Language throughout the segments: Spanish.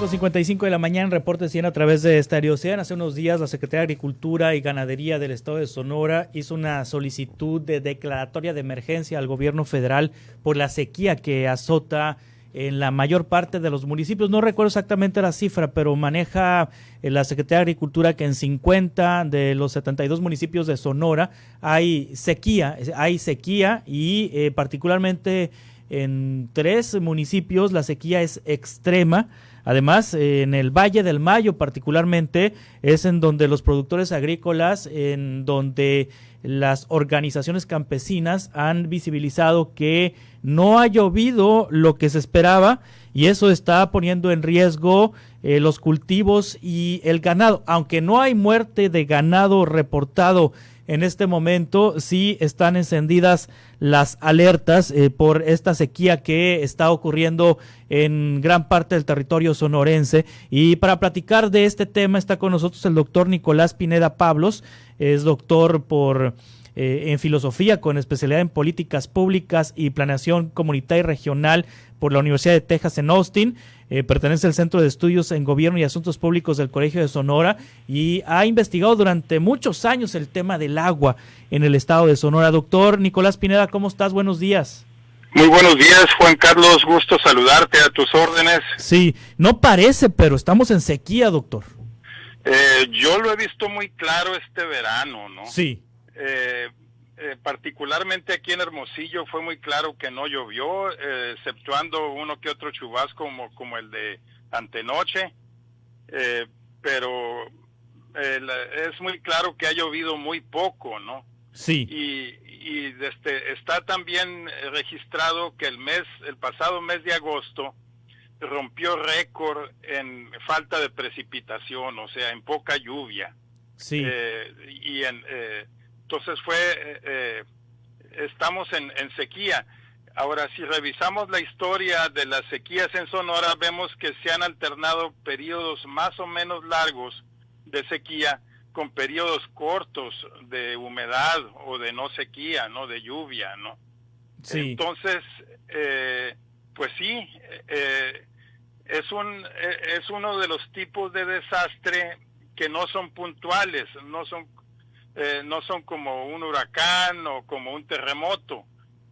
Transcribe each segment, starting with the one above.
7:55 de la mañana en Reporte 100 a través de Stereo 100. Hace unos días la Secretaría de Agricultura y Ganadería del Estado de Sonora hizo una solicitud de declaratoria de emergencia al gobierno federal por la sequía que azota en la mayor parte de los municipios. No recuerdo exactamente la cifra, pero maneja la Secretaría de Agricultura que en 50 de los 72 municipios de Sonora hay sequía y particularmente en 3 municipios la sequía es extrema. Además, en el Valle del Mayo particularmente es en donde los productores agrícolas, en donde las organizaciones campesinas han visibilizado que no ha llovido lo que se esperaba y eso está poniendo en riesgo los cultivos y el ganado. Aunque no hay muerte de ganado reportado en este momento, sí están encendidas las alertas por esta sequía que está ocurriendo en gran parte del territorio sonorense. Y para platicar de este tema está con nosotros el doctor Nicolás Pineda Pablos. Es doctor en filosofía con especialidad en políticas públicas y planeación comunitaria y regional por la Universidad de Texas en Austin. Pertenece al Centro de Estudios en Gobierno y Asuntos Públicos del Colegio de Sonora y ha investigado durante muchos años el tema del agua en el estado de Sonora. Doctor Nicolás Pineda, ¿cómo estás? Buenos días. Muy buenos días, Juan Carlos, gusto saludarte, a tus órdenes. Sí, no parece, pero estamos en sequía, doctor. Yo lo he visto muy claro este verano, ¿no? Sí. Particularmente aquí en Hermosillo fue muy claro que no llovió, exceptuando uno que otro chubasco como el de antenoche, pero es muy claro que ha llovido muy poco, ¿no? Sí. Y está también registrado que el pasado mes de agosto rompió récord en falta de precipitación, o sea, en poca lluvia. Sí. Entonces estamos en sequía. Ahora, si revisamos la historia de las sequías en Sonora, vemos que se han alternado periodos más o menos largos de sequía con periodos cortos de humedad o de no sequía, ¿no? De lluvia, ¿no? Sí. Entonces, pues sí, es uno de los tipos de desastre que no son puntuales, no son como un huracán o como un terremoto,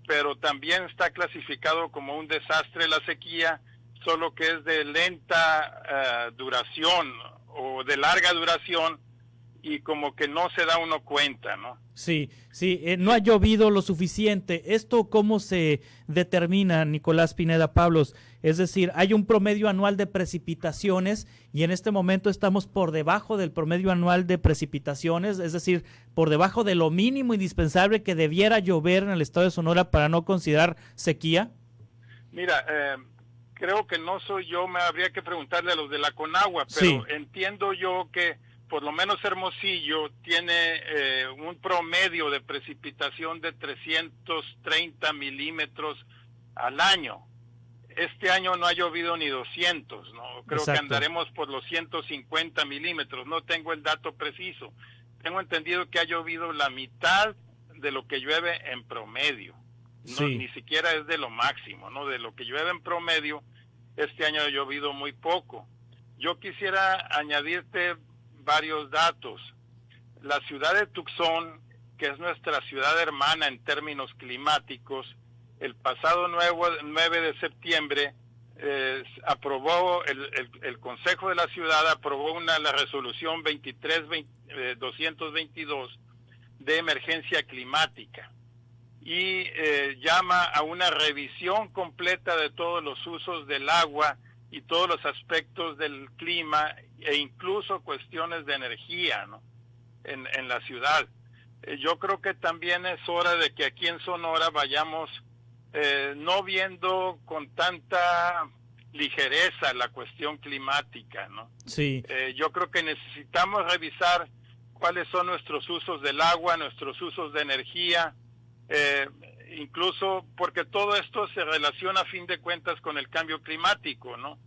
pero también está clasificado como un desastre la sequía, solo que es de lenta duración o de larga duración y como que no se da uno cuenta, ¿no? Sí, no ha llovido lo suficiente. ¿Esto cómo se determina, Nicolás Pineda Pablos? Es decir, hay un promedio anual de precipitaciones y en este momento estamos por debajo del promedio anual de precipitaciones, es decir, por debajo de lo mínimo indispensable que debiera llover en el estado de Sonora para no considerar sequía. Mira, creo que no soy yo, me habría que preguntarle a los de la Conagua, pero sí. Entiendo yo que por lo menos Hermosillo tiene un promedio de precipitación de 330 milímetros al año. Este año no ha llovido ni 200, ¿no? Creo Exacto. que andaremos por los 150 milímetros, no tengo el dato preciso. Tengo entendido que ha llovido la mitad de lo que llueve en promedio. No, sí. Ni siquiera es de lo máximo, ¿no? De lo que llueve en promedio, este año ha llovido muy poco. Yo quisiera añadirte varios datos. La ciudad de Tucson, que es nuestra ciudad hermana en términos climáticos, el pasado 9 de septiembre aprobó, el Consejo de la Ciudad aprobó la resolución 222 de emergencia climática y llama a una revisión completa de todos los usos del agua y todos los aspectos del clima e incluso cuestiones de energía, ¿no? en la ciudad. Yo creo que también es hora de que aquí en Sonora vayamos no viendo con tanta ligereza la cuestión climática, ¿no? Sí. Yo creo que necesitamos revisar cuáles son nuestros usos del agua, nuestros usos de energía, incluso porque todo esto se relaciona a fin de cuentas con el cambio climático, ¿no?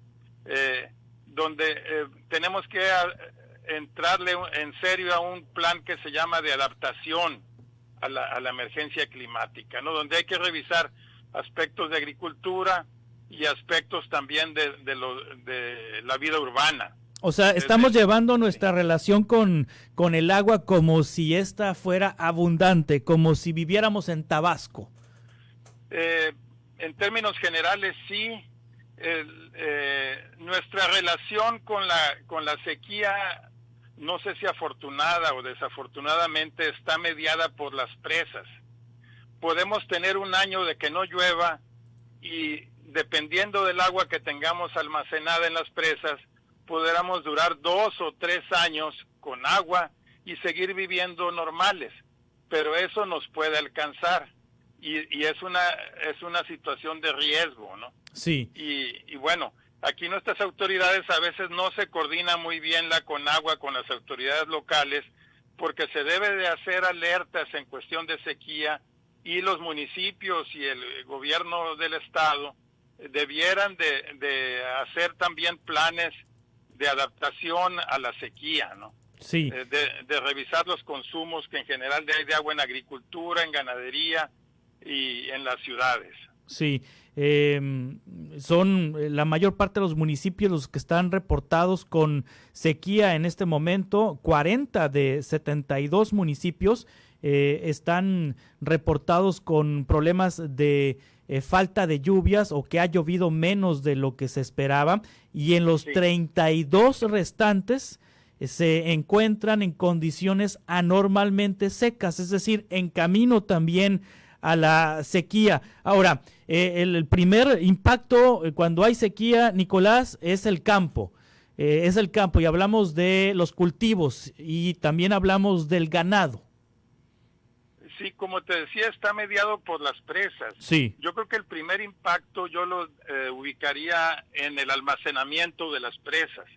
Donde tenemos que entrarle en serio a un plan que se llama de adaptación a la emergencia climática, ¿no? Donde hay que revisar aspectos de agricultura, y aspectos también de la vida urbana. O sea, estamos llevando nuestra relación con el agua como si esta fuera abundante, como si viviéramos en Tabasco. En términos generales, sí. Nuestra relación con la sequía, no sé si afortunada o desafortunadamente, está mediada por las presas. Podemos tener un año de que no llueva y dependiendo del agua que tengamos almacenada en las presas, podríamos durar 2 o 3 años con agua y seguir viviendo normales, pero eso nos puede alcanzar y es una situación de riesgo, ¿no? Sí. Y bueno, aquí nuestras autoridades a veces no se coordinan muy bien la Conagua con las autoridades locales porque se debe de hacer alertas en cuestión de sequía y los municipios y el gobierno del estado debieran de hacer también planes de adaptación a la sequía, ¿no? Sí. De revisar los consumos que en general hay de agua en agricultura, en ganadería y en las ciudades. Sí, son la mayor parte de los municipios los que están reportados con sequía en este momento. 40 de 72 municipios están reportados con problemas de falta de lluvias o que ha llovido menos de lo que se esperaba, y en los 32 restantes se encuentran en condiciones anormalmente secas, es decir, en camino también a la sequía. Ahora, el primer impacto cuando hay sequía, Nicolás, es el campo. Y hablamos de los cultivos y también hablamos del ganado. Sí, como te decía, está mediado por las presas. Sí. Yo creo que el primer impacto yo lo ubicaría en el almacenamiento de las presas.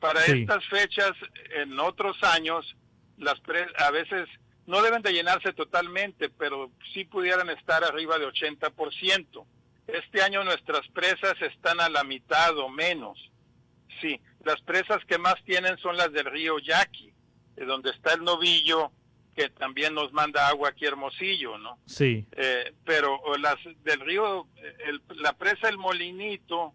Para estas fechas, en otros años, las presas a veces no deben de llenarse totalmente, pero sí pudieran estar arriba de 80%. Este año nuestras presas están a la mitad o menos. Sí, las presas que más tienen son las del río Yaqui, donde está el Novillo, que también nos manda agua aquí a Hermosillo, ¿no? Sí. Pero las del río, la presa El Molinito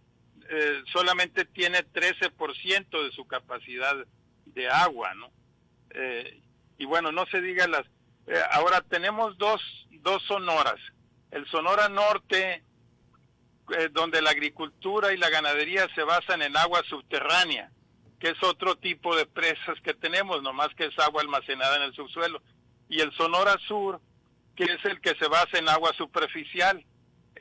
solamente tiene 13% de su capacidad de agua, ¿no? Y bueno, no se diga ahora tenemos dos Sonoras. El Sonora Norte, donde la agricultura y la ganadería se basan en agua subterránea, que es otro tipo de presas que tenemos, nomás que es agua almacenada en el subsuelo. Y el Sonora Sur, que es el que se basa en agua superficial.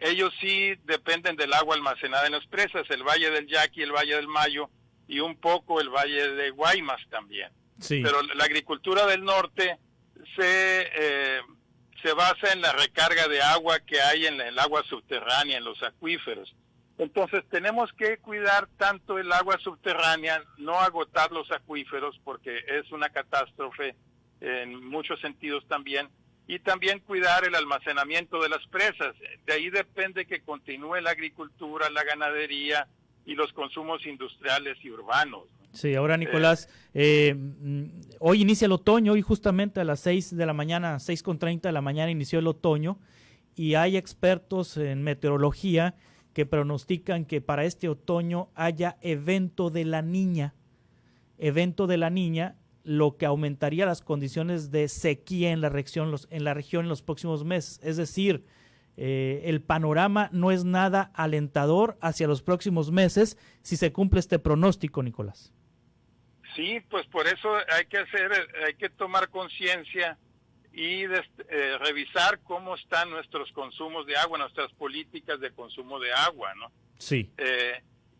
Ellos sí dependen del agua almacenada en las presas, el Valle del Yaqui, el Valle del Mayo y un poco el Valle de Guaymas también. Sí. Pero la agricultura del norte se basa en la recarga de agua que hay en el agua subterránea, en los acuíferos. Entonces tenemos que cuidar tanto el agua subterránea, no agotar los acuíferos porque es una catástrofe en muchos sentidos también, y también cuidar el almacenamiento de las presas. De ahí depende que continúe la agricultura, la ganadería y los consumos industriales y urbanos. Sí, ahora Nicolás, hoy inicia el otoño, hoy justamente a las 6 de la mañana, 6:30 de la mañana inició el otoño, y hay expertos en meteorología que pronostican que para este otoño haya evento de la Niña, lo que aumentaría las condiciones de sequía en la región en los próximos meses. Es decir, el panorama no es nada alentador hacia los próximos meses si se cumple este pronóstico, Nicolás. Sí, pues por eso hay que tomar conciencia y revisar cómo están nuestros consumos de agua, nuestras políticas de consumo de agua, ¿no? Sí.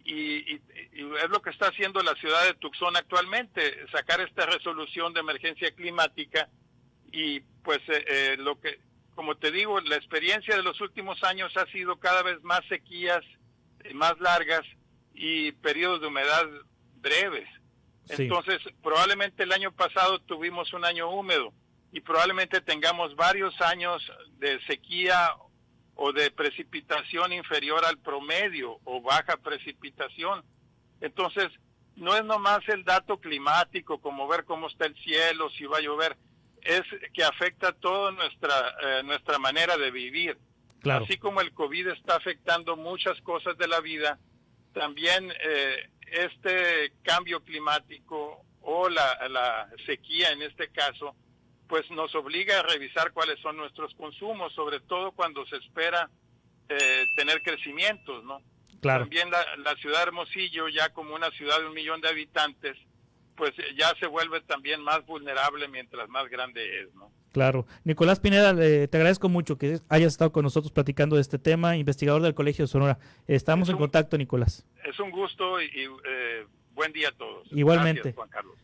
Y es lo que está haciendo la ciudad de Tucson actualmente, sacar esta resolución de emergencia climática, y pues como te digo, la experiencia de los últimos años ha sido cada vez más sequías, más largas y periodos de humedad breves. Sí. Entonces, probablemente el año pasado tuvimos un año húmedo y probablemente tengamos varios años de sequía o de precipitación inferior al promedio o baja precipitación. Entonces, no es nomás el dato climático, como ver cómo está el cielo, si va a llover, es que afecta toda nuestra manera de vivir. Claro. Así como el COVID está afectando muchas cosas de la vida, también este cambio climático o la sequía en este caso, pues nos obliga a revisar cuáles son nuestros consumos, sobre todo cuando se espera tener crecimientos, ¿no? Claro. También la ciudad de Hermosillo, ya como una ciudad de 1 millón de habitantes, pues ya se vuelve también más vulnerable mientras más grande es, ¿no? Claro. Nicolás Pineda, te agradezco mucho que hayas estado con nosotros platicando de este tema, investigador del Colegio de Sonora. Estamos en contacto, Nicolás. Es un gusto y buen día a todos. Igualmente. Gracias, Juan Carlos.